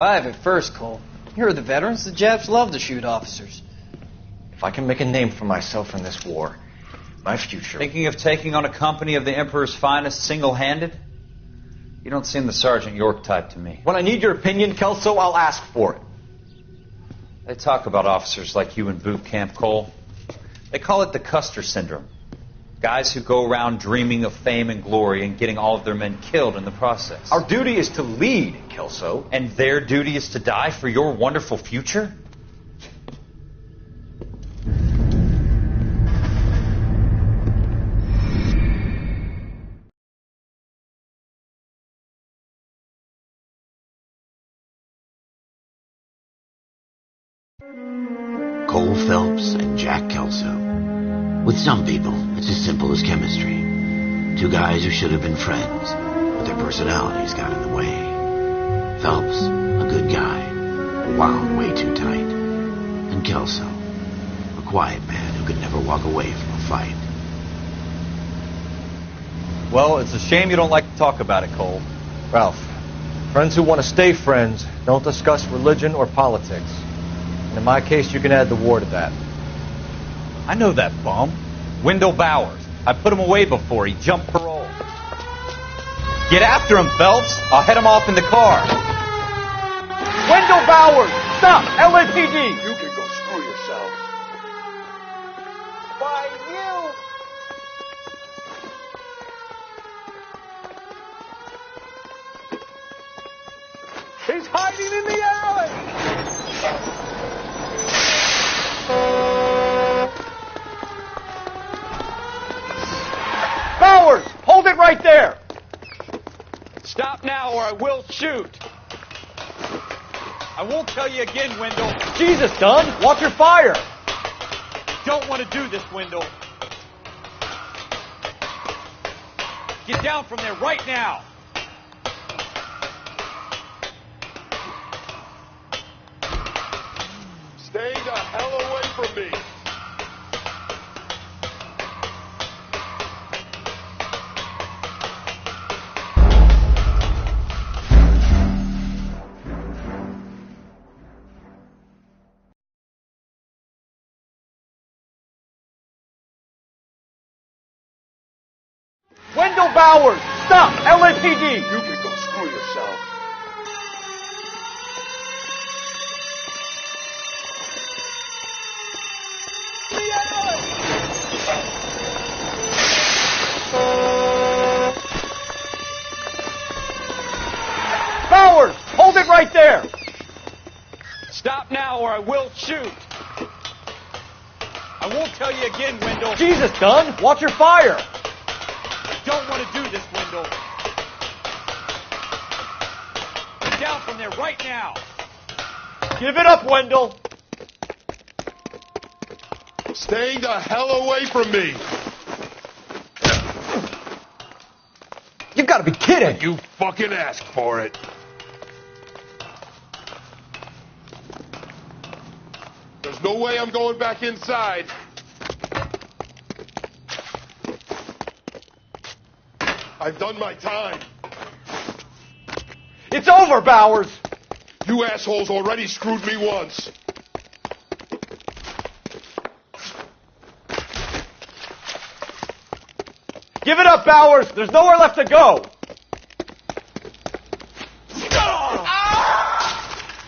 At first, Cole. Here are the veterans. The Japs love to shoot officers. If I can make a name for myself in this war, my future... Thinking of taking on a company of the Emperor's finest single-handed? You don't seem the Sergeant York type to me. When I need your opinion, Kelso, I'll ask for it. They talk about officers like you in boot camp, Cole. They call it the Custer Syndrome. Guys who go around dreaming of fame and glory and getting all of their men killed in the process. Our duty is to lead, Kelso. And their duty is to die for your wonderful future? Cole Phelps and Jack Kelso. With some people, it's as simple as chemistry. Two guys who should have been friends, but their personalities got in the way. Phelps, a good guy, wound way too tight. And Kelso, a quiet man who could never walk away from a fight. Well, it's a shame you don't like to talk about it, Cole. Ralph, friends who want to stay friends don't discuss religion or politics. And in my case, you can add the war to that. I know that bum. Wendell Bowers. I put him away before. He jumped parole. Get after him, Phelps. I'll head him off in the car. Wendell Bowers! Stop! LAPD! You can go screw yourself. By you! He's hiding in the alley! Bowers! Hold it right there! Stop now or I will shoot. I won't tell you again, Wendell. Jesus, Dunn! Watch your fire! Don't want to do this, Wendell. Get down from there right now. Stay the hell away from me. Wendell Bowers! Stop! LAPD! You can go screw yourself. Bowers! Hold it right there! Stop now or I will shoot. I won't tell you again, Wendell. Jesus, Dunn! Watch your fire! I don't want to do this, Wendell. Get down from there right now. Give it up, Wendell! Stay the hell away from me. You've got to be kidding! You fucking asked for it. There's no way I'm going back inside. I've done my time. It's over, Bowers! You assholes already screwed me once. Give it up, Bowers! There's nowhere left to go!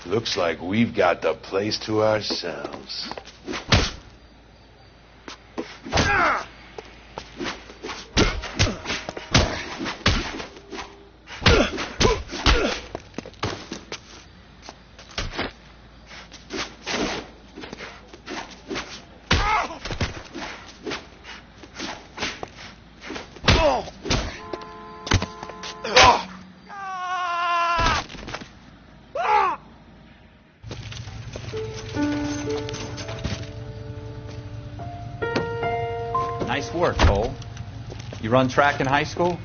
Looks like we've got the place to ourselves. Nice work, Cole. You run track in high school?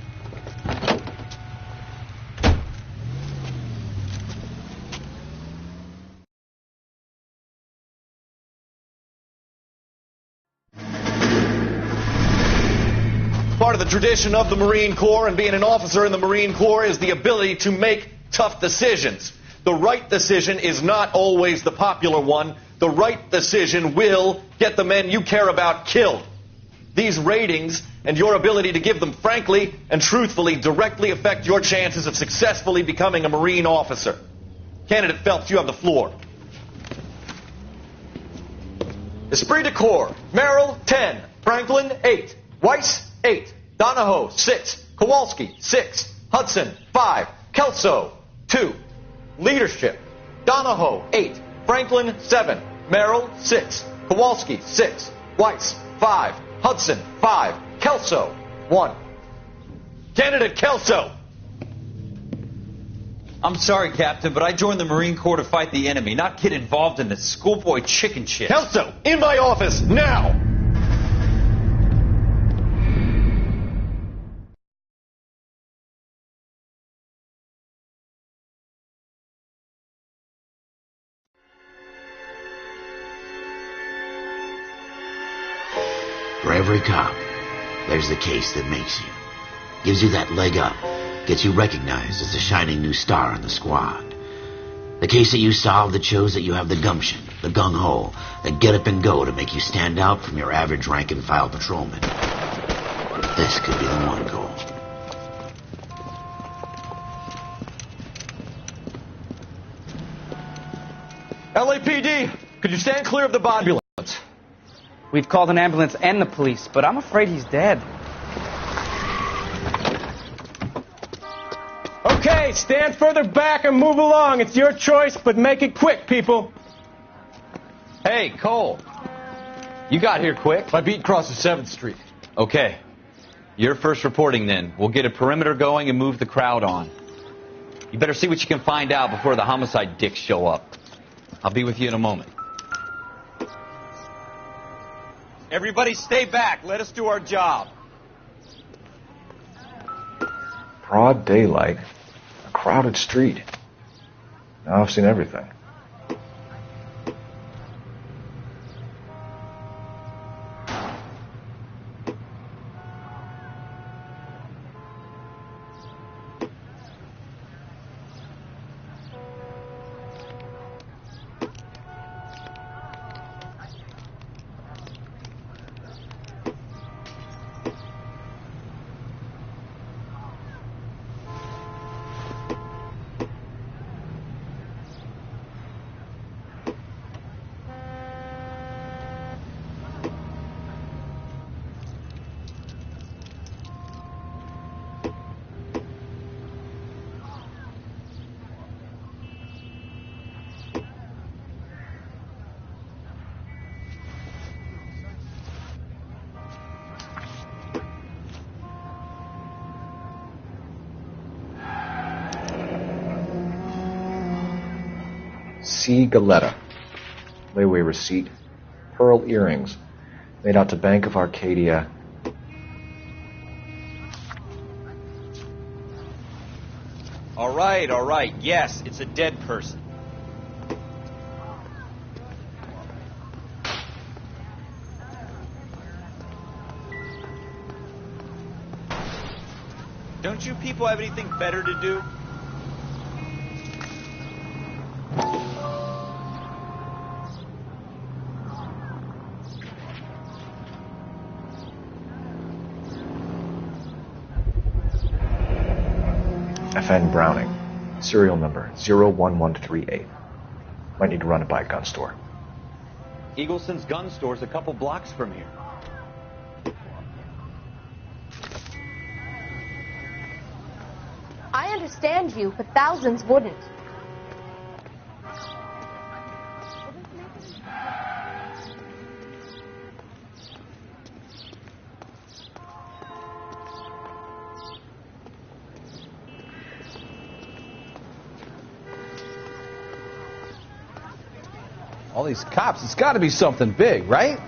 Part of the tradition of the Marine Corps and being an officer in the Marine Corps is the ability to make tough decisions. The right decision is not always the popular one. The right decision will get the men you care about killed. These ratings and your ability to give them frankly and truthfully directly affect your chances of successfully becoming a Marine officer. Candidate Phelps, you have the floor. Esprit de Corps, Merrill, 10. Franklin, 8. Weiss, 8. Donahoe, 6. Kowalski, 6. Hudson, 5. Kelso, 2. Leadership, Donahoe, 8. Franklin, 7. Merrill, 6. Kowalski, 6. Weiss, 5. Hudson, 5. Kelso, 1. Candidate Kelso! I'm sorry, Captain, but I joined the Marine Corps to fight the enemy, not get involved in this schoolboy chicken shit. Kelso, in my office, now! For every cop, there's the case that makes you. Gives you that leg up. Gets you recognized as a shining new star in the squad. The case that you solve that shows that you have the gumption, the gung-ho, the get up and go to make you stand out from your average rank-and-file patrolman. This could be the one goal. LAPD, could you stand clear of the ambulance? We've called an ambulance and the police, but I'm afraid he's dead. Okay, stand further back and move along. It's your choice, but make it quick, people. Hey, Cole. You got here quick. My beat crosses 7th Street. Okay. You're first reporting then. We'll get a perimeter going and move the crowd on. You better see what you can find out before the homicide dicks show up. I'll be with you in a moment. Everybody stay back. Let us do our job. Broad daylight. A crowded street. Now I've seen everything. C. Galetta. Layaway receipt. Pearl earrings. Made out to Bank of Arcadia. All right. Yes, it's a dead person. Don't you people have anything better to do? FN Browning. Serial number 01138. Might need to run it by a gun store. Eagleson's gun store's a couple blocks from here. I understand you, but thousands wouldn't. All these cops, it's got to be something big, right?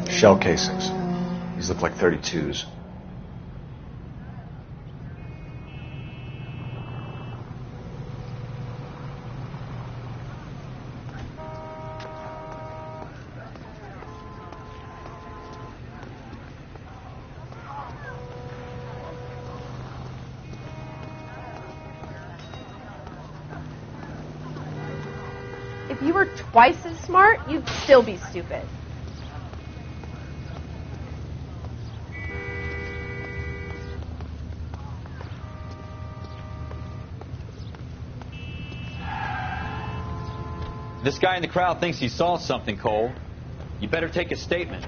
Shell casings. These look like 32s. If you were twice as smart, you'd still be stupid. This guy in the crowd thinks he saw something, Cole. You better take a statement.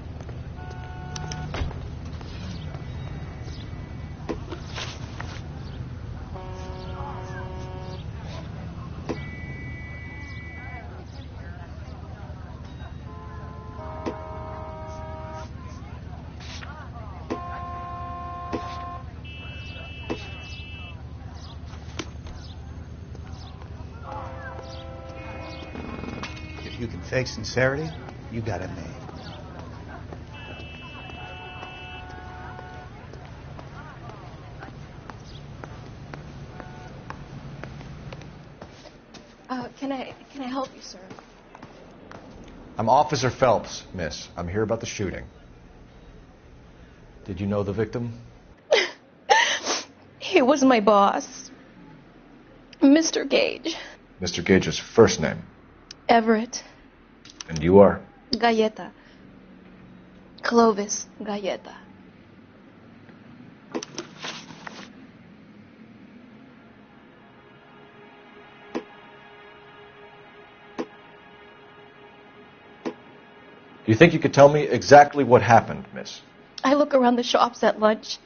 If you can fake sincerity, you got it made. Can I help you, sir? I'm Officer Phelps, miss. I'm here about the shooting. Did you know the victim? He was my boss, Mr. Gage. Mr. Gage's first name. Everett. And you are? Galleta. Clovis Galleta. Do you think you could tell me exactly what happened, miss? I look around the shops at lunch.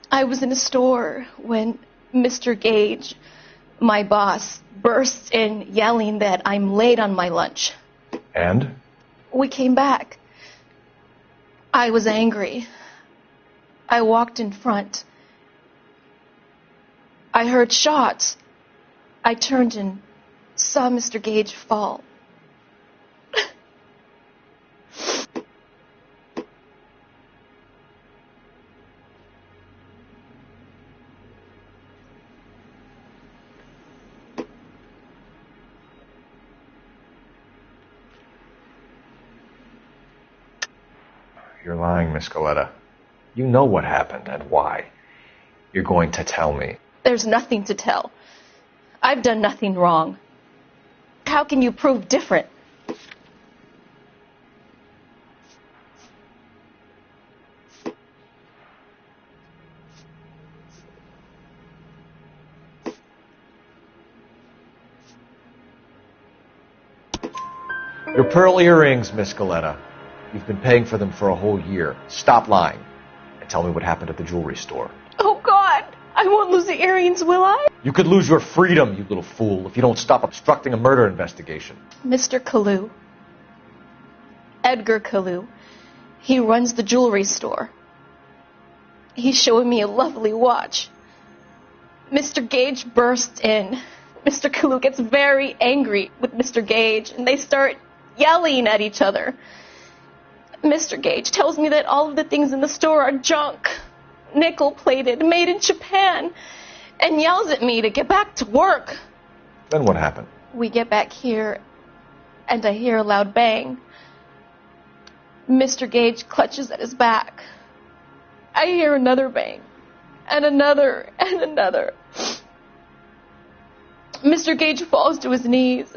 I was in a store when Mr. Gage, my boss, bursts in yelling that I'm late on my lunch. And? We came back. I was angry. I walked in front. I heard shots. I turned and saw Mr. Gage fall. You're lying, Miss Galleta. You know what happened and why. You're going to tell me. There's nothing to tell. I've done nothing wrong. How can you prove different? Your pearl earrings, Miss Galleta. You've been paying for them for a whole year. Stop lying and tell me what happened at the jewelry store. Oh, God! I won't lose the earrings, will I? You could lose your freedom, you little fool, if you don't stop obstructing a murder investigation. Mr. Kalu. Edgar Kalu. He runs the jewelry store. He's showing me a lovely watch. Mr. Gage bursts in. Mr. Kalu gets very angry with Mr. Gage, and they start yelling at each other. Mr. Gage tells me that all of the things in the store are junk, nickel-plated, made in Japan, and yells at me to get back to work. Then what happened? We get back here, and I hear a loud bang. Mr. Gage clutches at his back. I hear another bang, and another, and another. Mr. Gage falls to his knees.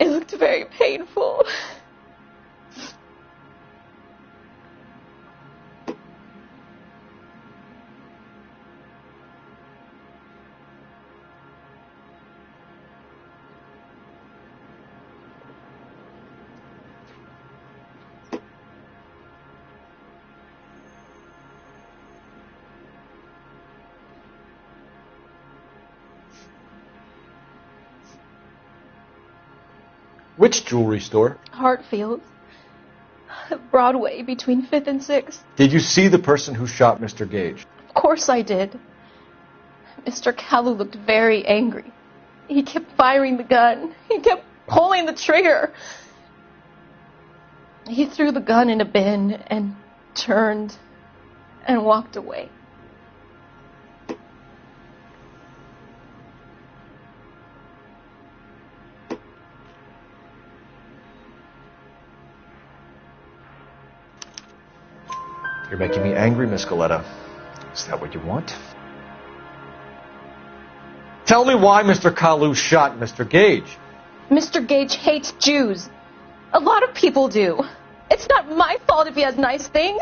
It looked very painful. Which jewelry store? Hartfield. Broadway, between 5th and 6th. Did you see the person who shot Mr. Gage? Of course I did. Mr. Kalu looked very angry. He kept firing the gun. He kept pulling the trigger. He threw the gun in a bin and turned and walked away. You're making me angry, Miss Galleta. Is that what you want? Tell me why Mr. Kalu shot Mr. Gage. Mr. Gage hates Jews. A lot of people do. It's not my fault if he has nice things.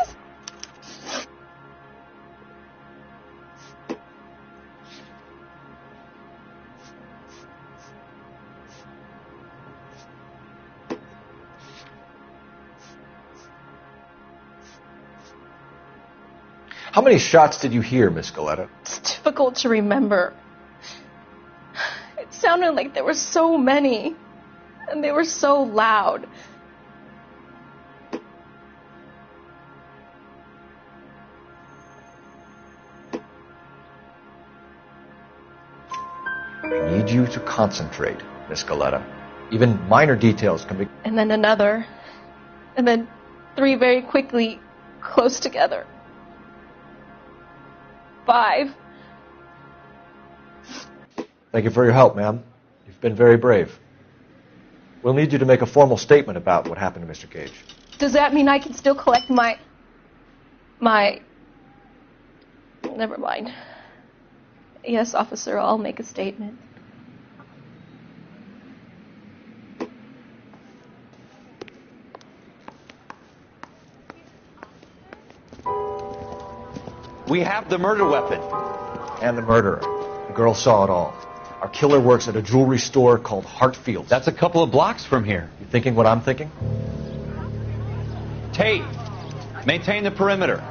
How many shots did you hear, Miss Galetta? It's difficult to remember. It sounded like there were so many, and they were so loud. I need you to concentrate, Miss Galetta. Even minor details can be... And then another. And then 3 very quickly, close together. 5. Thank you for your help, ma'am. You've been very brave. We'll need you to make a formal statement about what happened to Mr. Gage. Does that mean I can still collect my... Never mind. Yes, officer, I'll make a statement. We have the murder weapon. And the murderer. The girl saw it all. Our killer works at a jewelry store called Hartfield. That's a couple of blocks from here. You thinking what I'm thinking? Tate, maintain the perimeter.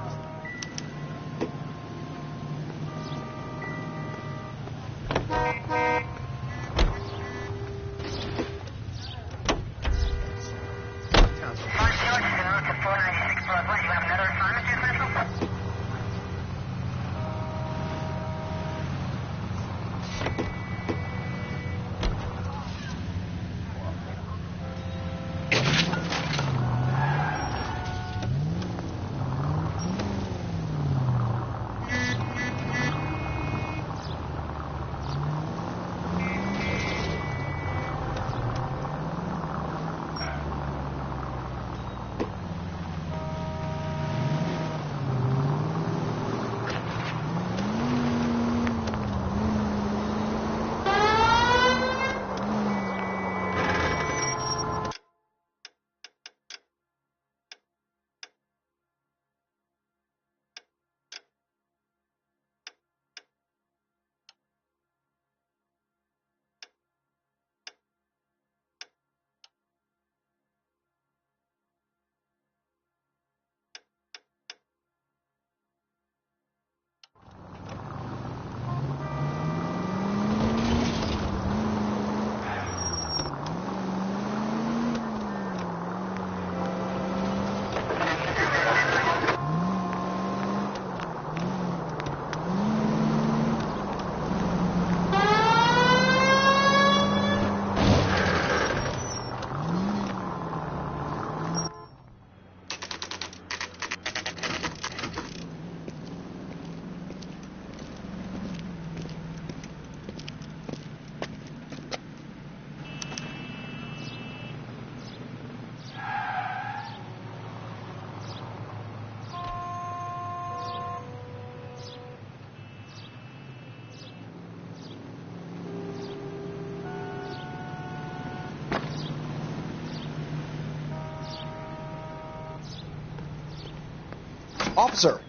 Officer,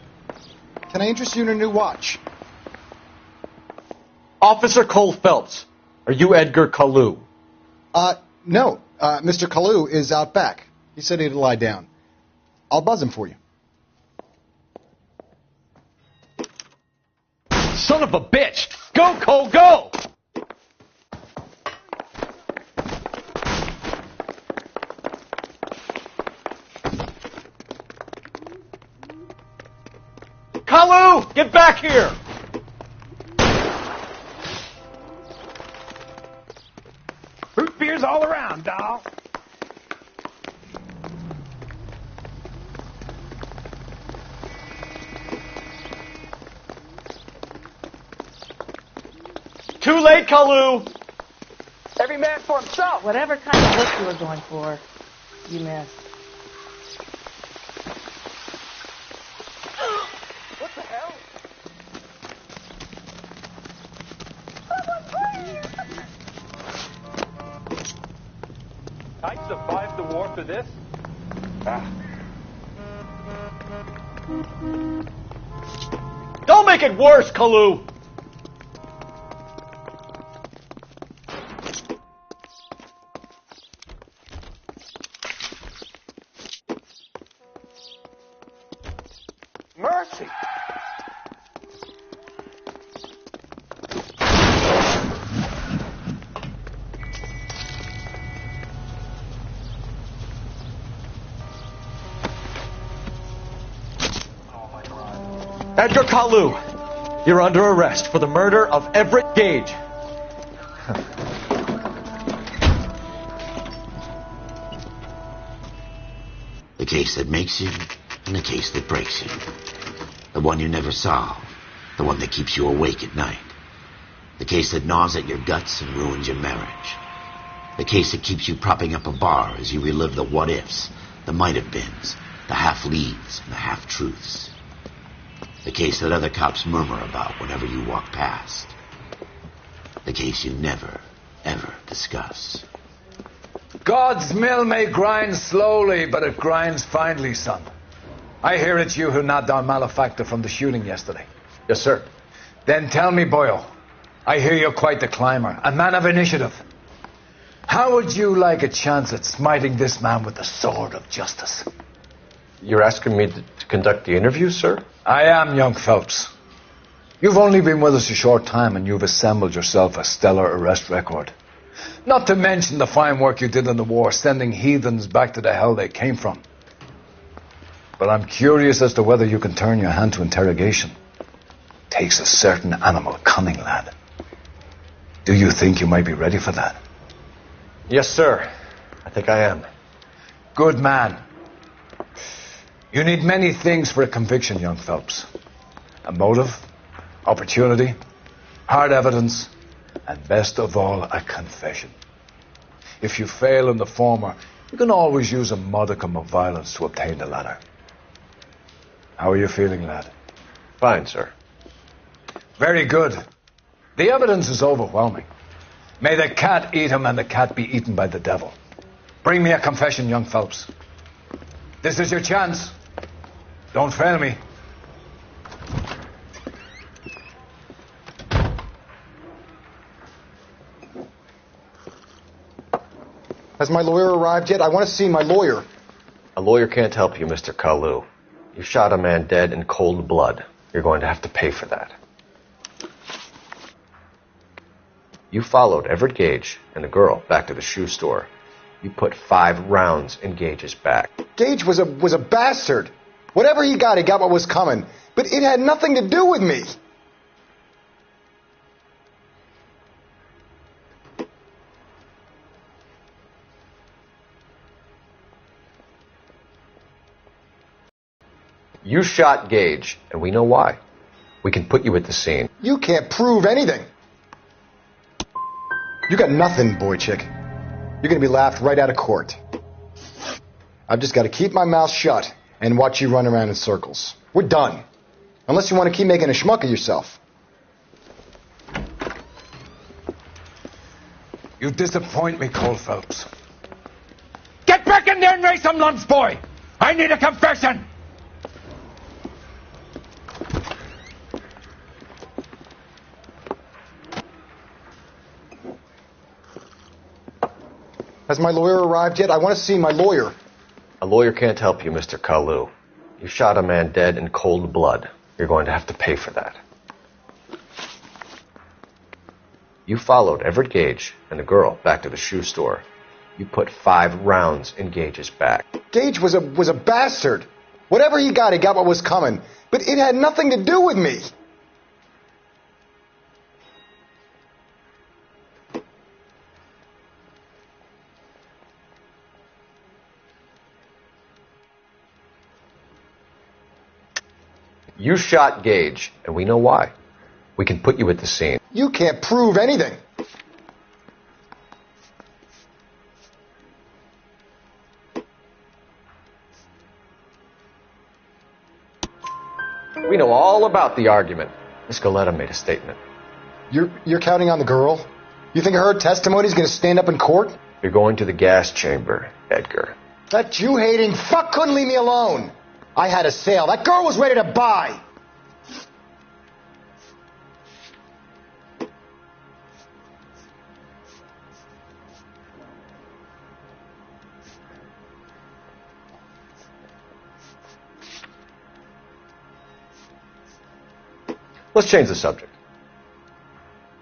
can I interest you in a new watch? Officer Cole Phelps, are you Edgar Kalu? No. Mr. Kalu is out back. He said he'd lie down. I'll buzz him for you. Son of a bitch! Go, Cole, go! Kalu, get back here! Root beers all around, doll. Too late, Kalu! Every man for himself. Whatever kind of look you were going for, you missed. What the hell? after this? Don't make it worse, Kalu! Mercy! Edgar Kalu, you're under arrest for the murder of Everett Gage. The case that makes you and the case that breaks you. The one you never solve. The one that keeps you awake at night. The case that gnaws at your guts and ruins your marriage. The case that keeps you propping up a bar as you relive the what-ifs, the might-have-beens, the half-leads, and the half-truths. The case that other cops murmur about whenever you walk past. The case you never, ever discuss. God's mill may grind slowly, but it grinds finely, son. I hear it's you who knocked down Malefactor from the shooting yesterday. Yes, sir. Then tell me, boyo, I hear you're quite the climber, a man of initiative. How would you like a chance at smiting this man with the sword of justice? You're asking me to conduct the interview, sir? I am, young Phelps. You've only been with us a short time and you've assembled yourself a stellar arrest record. Not to mention the fine work you did in the war, sending heathens back to the hell they came from. But I'm curious as to whether you can turn your hand to interrogation. Takes a certain animal cunning, lad. Do you think you might be ready for that? Yes, sir. I think I am. Good man. You need many things for a conviction, young Phelps. A motive, opportunity, hard evidence, and best of all, a confession. If you fail in the former, you can always use a modicum of violence to obtain the latter. How are you feeling, lad? Fine, sir. Very good. The evidence is overwhelming. May the cat eat him and the cat be eaten by the devil. Bring me a confession, young Phelps. This is your chance. Don't fail me. Has my lawyer arrived yet? I want to see my lawyer. A lawyer can't help you, Mr. Kalu. You shot a man dead in cold blood. You're going to have to pay for that. You followed Everett Gage and the girl back to the shoe store. You put 5 rounds in Gage's back. Gage was a bastard. Whatever he got what was coming. But it had nothing to do with me. You shot Gage, and we know why. We can put you at the scene. You can't prove anything. You got nothing, boy chick. You're going to be laughed right out of court. I've just got to keep my mouth shut and watch you run around in circles. We're done. Unless you want to keep making a schmuck of yourself. You disappoint me, Cole Phelps. Get back in there and raise some lumps, boy! I need a confession! Has my lawyer arrived yet? I want to see my lawyer. A lawyer can't help you, Mr. Kalu. You shot a man dead in cold blood. You're going to have to pay for that. You followed Everett Gage and the girl back to the shoe store. You put 5 rounds in Gage's back. Gage was a bastard. Whatever he got what was coming. But it had nothing to do with me. You shot Gage, and we know why. We can put you at the scene. You can't prove anything. We know all about the argument. Miss Galetta made a statement. You're counting on the girl? You think her testimony is going to stand up in court? You're going to the gas chamber, Edgar. That Jew-hating fuck couldn't leave me alone. I had a sale. That girl was ready to buy. Let's change the subject.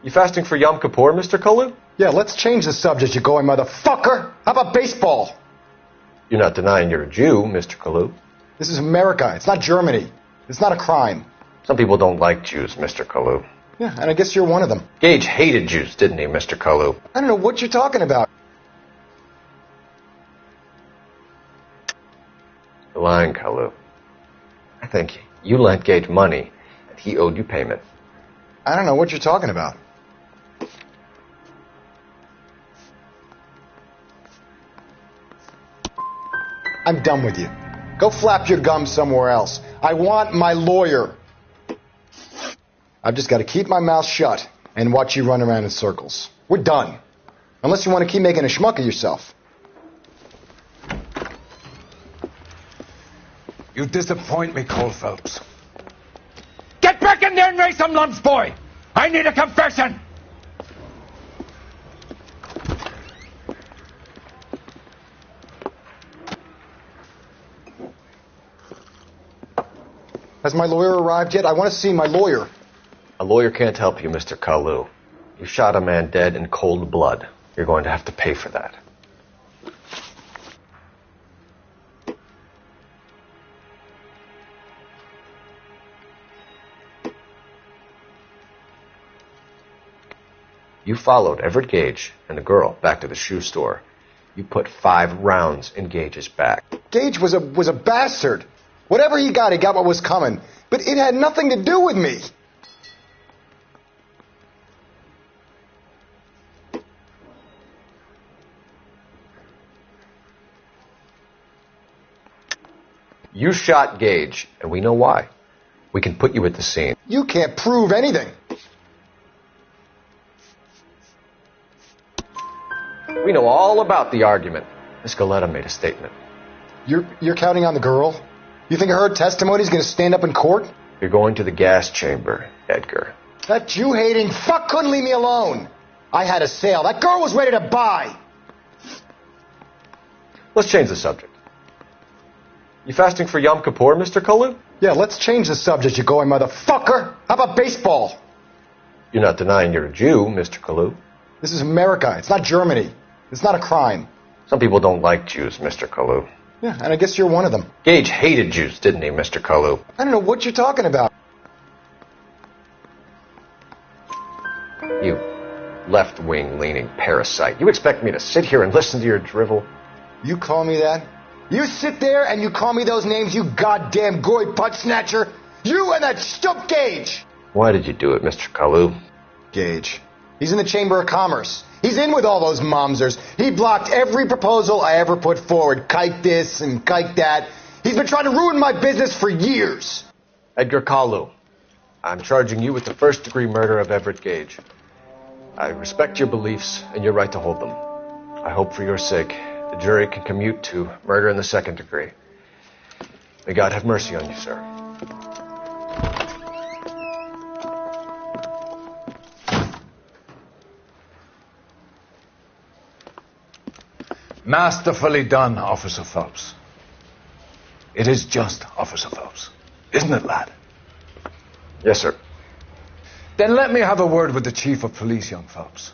You fasting for Yom Kippur, Mr. Kalu? Yeah, let's change the subject, you going motherfucker. How about baseball? You're not denying you're a Jew, Mr. Kalu. This is America. It's not Germany. It's not a crime. Some people don't like Jews, Mr. Kalu. Yeah, and I guess you're one of them. Gage hated Jews, didn't he, Mr. Kalu? I don't know what you're talking about. You're lying, Kalu. I think you lent Gage money, and he owed you payment. I don't know what you're talking about. I'm done with you. Go flap your gums somewhere else. I want my lawyer. I've just got to keep my mouth shut and watch you run around in circles. We're done. Unless you want to keep making a schmuck of yourself. You disappoint me, Cole Phelps. Get back in there and raise some lumps, boy! I need a confession! Has my lawyer arrived yet? I want to see my lawyer. A lawyer can't help you, Mr. Kalu. You shot a man dead in cold blood. You're going to have to pay for that. You followed Everett Gage and the girl back to the shoe store. You put 5 rounds in Gage's back. Gage was a bastard. Whatever he got what was coming. But it had nothing to do with me. You shot Gage, and we know why. We can put you at the scene. You can't prove anything. We know all about the argument. Miss Galetta made a statement. You're counting on the girl? You think her testimony's going to stand up in court? You're going to the gas chamber, Edgar. That Jew-hating fuck couldn't leave me alone. I had a sale. That girl was ready to buy. Let's change the subject. You fasting for Yom Kippur, Mr. Kalu? Yeah, let's change the subject, you going motherfucker. How about baseball? You're not denying you're a Jew, Mr. Kalu. This is America. It's not Germany. It's not a crime. Some people don't like Jews, Mr. Kalu. Yeah, and I guess you're one of them. Gage hated Jews, didn't he, Mr. Kalu? I don't know what you're talking about. You left-wing leaning parasite. You expect me to sit here and listen to your drivel? You call me that? You sit there and you call me those names, you goddamn goy butt snatcher? You and that stump Gage! Why did you do it, Mr. Kalu? Gage. He's in the Chamber of Commerce. He's in with all those momsers. He blocked every proposal I ever put forward. Kike this and kike that. He's been trying to ruin my business for years. Edgar Kalu, I'm charging you with the first-degree murder of Everett Gage. I respect your beliefs and your right to hold them. I hope for your sake the jury can commute to murder in the second degree. May God have mercy on you, sir. Masterfully done, Officer Phelps. It is just, Officer Phelps. Isn't it, lad? Yes, sir. Then let me have a word with the Chief of Police, young Phelps.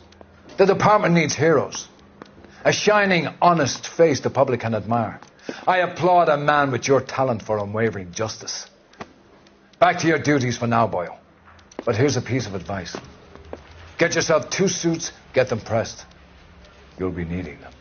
The department needs heroes. A shining, honest face the public can admire. I applaud a man with your talent for unwavering justice. Back to your duties for now, Boyle. But here's a piece of advice. Get yourself 2 suits, get them pressed. You'll be needing them.